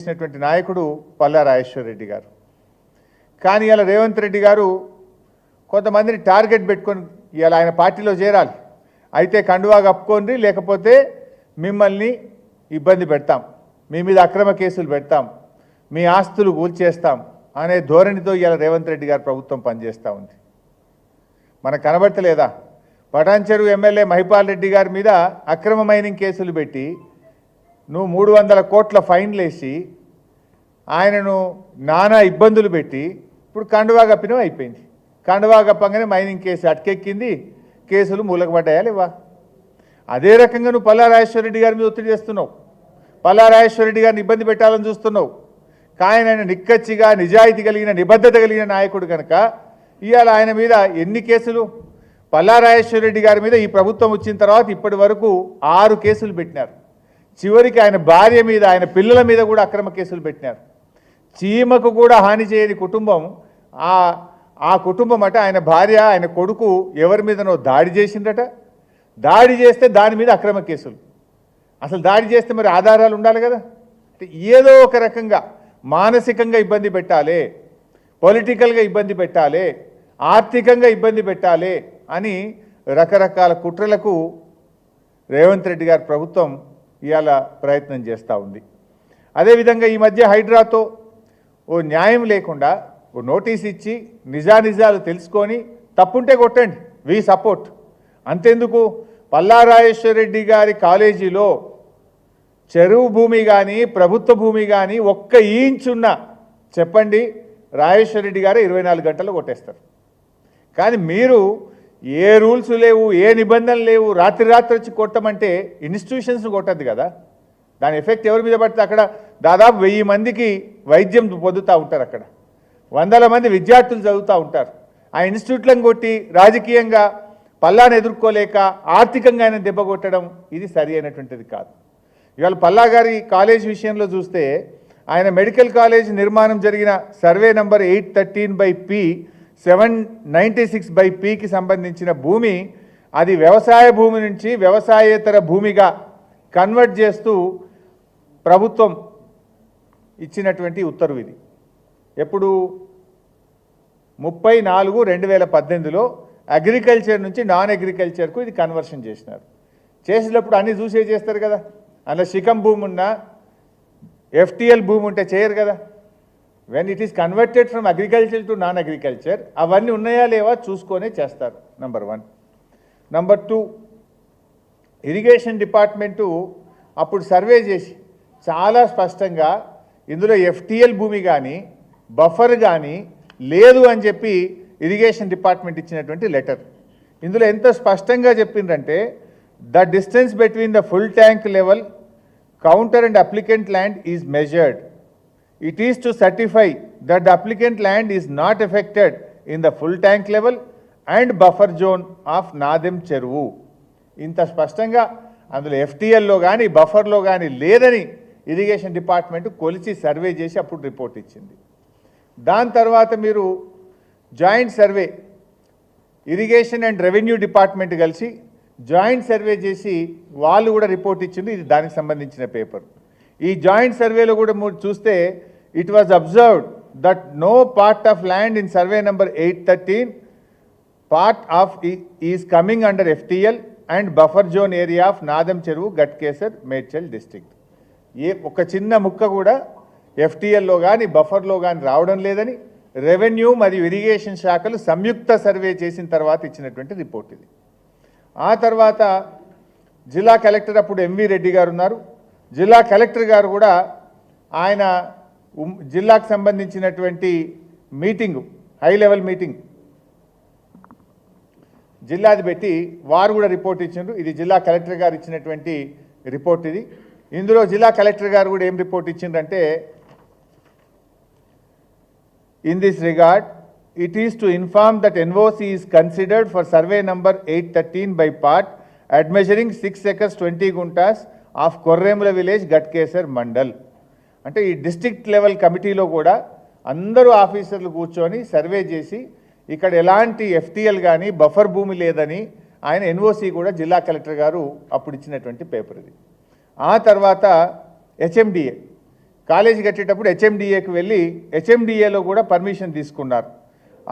చేసినటువంటి నాయకుడు పల్లా రాజేశ్వర రెడ్డి గారు. కానీ ఇలా రేవంత్ రెడ్డి గారు కొంతమందిని టార్గెట్ పెట్టుకొని ఇలా ఆయన పార్టీలో చేరాలి, అయితే కండువా కప్పుకోండి, లేకపోతే మిమ్మల్ని ఇబ్బంది పెడతాం, మీ మీద అక్రమ కేసులు పెడతాం, మీ ఆస్తులు కూల్చేస్తాం అనే ధోరణితో ఇలా రేవంత్ రెడ్డి గారు ప్రభుత్వం పనిచేస్తూ ఉంది. మనకు కనబడతలేదా? పటాన్చెరు ఎమ్మెల్యే మహిపాల్ రెడ్డి గారి మీద అక్రమ మైనింగ్ కేసులు పెట్టి నువ్వు 300 కోట్ల ఫైన్లు వేసి ఆయనను నానా ఇబ్బందులు పెట్టి ఇప్పుడు కండువా కప్పినం అయిపోయింది. కండువా కప్పంగానే మైనింగ్ కేసు అటకెక్కింది, కేసులు మూలకపడ్డాయా లేవా? అదే రకంగా నువ్వు పల్లా రాజేశ్వర రెడ్డి గారి మీద ఒత్తిడి చేస్తున్నావు, పల్లా రాజేశ్వర రెడ్డి గారిని ఇబ్బంది పెట్టాలని చూస్తున్నావు. కానీ ఆయన నిక్కచ్చిగా నిజాయితీ కలిగిన నిబద్ధత కలిగిన నాయకుడు కనుక ఇవాళ ఆయన మీద ఎన్ని కేసులు? పల్లా రాజేశ్వర రెడ్డి గారి మీద ఈ ప్రభుత్వం వచ్చిన తర్వాత ఇప్పటి వరకు 6 కేసులు పెట్టినారు. చివరికి ఆయన భార్య మీద, ఆయన పిల్లల మీద కూడా అక్రమ కేసులు పెట్టినారు. చీమకు కూడా హాని చేయని కుటుంబం ఆ కుటుంబం అట. ఆయన భార్య, ఆయన కొడుకు ఎవరి మీదనో దాడి చేసిందట. దాడి చేస్తే దాని మీద అక్రమ కేసులు. అసలు దాడి చేస్తే మరి ఆధారాలు ఉండాలి కదా. ఏదో ఒక రకంగా మానసికంగా ఇబ్బంది పెట్టాలి, పొలిటికల్గా ఇబ్బంది పెట్టాలి, ఆర్థికంగా ఇబ్బంది పెట్టాలి అని రకరకాల కుట్రలకు రేవంత్ రెడ్డి గారి ప్రభుత్వం ఇవాళ ప్రయత్నం చేస్తూ ఉంది. అదేవిధంగా ఈ మధ్య హైడ్రాతో ఓ న్యాయం లేకుండా ఓ నోటీస్ ఇచ్చి నిజానిజాలు తెలుసుకొని తప్పుంటే కొట్టండి, వి సపోర్ట్. అంతెందుకు, పల్లా రాజేశ్వర రెడ్డి గారి కాలేజీలో చెరువు భూమి కానీ ప్రభుత్వ భూమి కానీ ఒక్క ఇంచున్న చెప్పండి, రాజేశ్వర రెడ్డి గారు 24 గంటలు కొట్టేస్తారు. కానీ మీరు ఏ రూల్స్ లేవు, ఏ నిబంధనలు లేవు, రాత్రి వచ్చి కొట్టమంటే ఇన్స్టిట్యూషన్స్ కొట్టద్దు కదా. దాని ఎఫెక్ట్ ఎవరి మీద పడుతుంది? అక్కడ దాదాపు 1000 మందికి వైద్యం పొందుతూ ఉంటారు, అక్కడ 100 మంది విద్యార్థులు చదువుతూ ఉంటారు. ఆ ఇన్స్టిట్యూట్లను కొట్టి రాజకీయంగా పల్లాను ఎదుర్కోలేక ఆర్థికంగా ఆయన దెబ్బ కొట్టడం ఇది సరి అయినటువంటిది కాదు. ఇవాళ పల్లా గారి కాలేజ్ విషయంలో చూస్తే ఆయన మెడికల్ కాలేజ్ నిర్మాణం జరిగిన సర్వే నంబర్ 813/P 796/Pకి సంబంధించిన భూమి అది వ్యవసాయ భూమి నుంచి వ్యవసాయేతర భూమిగా కన్వర్ట్ చేస్తూ ప్రభుత్వం ఇచ్చినటువంటి ఉత్తర్వు ఇది. ఎప్పుడు 30/4/2018లో అగ్రికల్చర్ నుంచి నాన్ అగ్రికల్చర్కు ఇది కన్వర్షన్ చేసినారు. చేసినప్పుడు అన్నీ చూసే చేస్తారు కదా. అందులో శిఖం భూమి ఉన్నా FTL భూమి ఉంటే చేయరు కదా. When it is converted from agriculture to non agriculture అవన్నీ ఉన్నాయా లేవా చూసుకొనే చేస్తారు. నంబర్ 1. నంబర్ 2, ఇరిగేషన్ డిపార్ట్మెంటు అప్పుడు సర్వే చేసి చాలా స్పష్టంగా ఇందులో FTL భూమి కానీ బఫర్ కానీ లేదు అని చెప్పి ఇరిగేషన్ డిపార్ట్మెంట్ ఇచ్చినటువంటి లెటర్. ఇందులో ఎంత స్పష్టంగా చెప్పిందంటే the distance between the full tank level counter and applicant land is measured. It is to certify that the applicant land is not affected in the full tank level and buffer zone of Nadem Cheruvu. ఇంత స్పష్టంగా అందులో FTLలో కానీ బఫర్లో కానీ లేదని irrigation department కొలిచి survey చేసి అప్పుడు report ఇచ్చింది. దాని తర్వాత మీరు joint survey irrigation and revenue department కలిసి జాయింట్ సర్వే చేసి వాళ్ళు కూడా రిపోర్ట్ ఇచ్చింది. ఇది దానికి సంబంధించిన పేపర్. ఈ జాయింట్ సర్వేలో కూడా చూస్తే it was observed that no part of land in survey number 813 part of is coming under FTL and buffer zone area of Nadam Cheruvu Ghatkesar Medchal district. ఒక చిన్న ముక్క కూడా FTLలో కానీ బఫర్లో కానీ రావడం లేదని రెవెన్యూ మరియు ఇరిగేషన్ శాఖలు సంయుక్త సర్వే చేసిన తర్వాత ఇచ్చినటువంటి రిపోర్ట్ ఇది. ఆ తర్వాత జిల్లా కలెక్టర్ అప్పుడు MV రెడ్డి గారు ఉన్నారు. జిల్లా కలెక్టర్ గారు కూడా ఆయన జిల్లాకు సంబంధించినటువంటి మీటింగు, హై లెవెల్ మీటింగ్ జిల్లాది పెట్టి వారు కూడా రిపోర్ట్ ఇచ్చిండ్రు. ఇది జిల్లా కలెక్టర్ గారు ఇచ్చినటువంటి రిపోర్ట్ ఇది. ఇందులో జిల్లా కలెక్టర్ గారు కూడా ఏం రిపోర్ట్ ఇచ్చిండ్రంటే in this regard it is to inform that NOC is considered for survey number 813 by part at measuring 6 acres 20 guntas of Korremula village Gatkesar Mandal. అంటే ఈ డిస్ట్రిక్ట్ లెవెల్ కమిటీలో కూడా అందరూ ఆఫీసర్లు కూర్చొని సర్వే చేసి ఇక్కడ ఎలాంటి FTL కానీ బఫర్ భూమి లేదని ఆయన NOC కూడా జిల్లా కలెక్టర్ గారు అప్పుడు ఇచ్చినటువంటి పేపర్ ఇది. ఆ తర్వాత HMDA కాలేజీ కట్టేటప్పుడు హెచ్ఎండిఏకి వెళ్ళి హెచ్ఎండిఏలో కూడా పర్మిషన్ తీసుకున్నారు.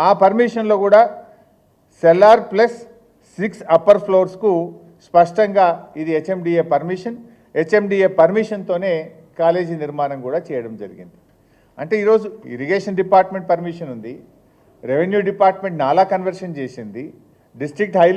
ఆ పర్మిషన్లో కూడా సెల్లార్ ప్లస్ 6 అప్పర్ ఫ్లోర్స్కు స్పష్టంగా ఇది హెచ్ఎండిఏ పర్మిషన్, హెచ్ఎండిఏ పర్మిషన్తోనే కాలేజీ నిర్మాణం కూడా చేయడం జరిగింది. అంటే ఈరోజు ఇరిగేషన్ డిపార్ట్మెంట్ పర్మిషన్ ఉంది, రెవెన్యూ డిపార్ట్మెంట్ నాలా కన్వర్షన్ చేసింది, డిస్ట్రిక్ట్ హై లెవెల్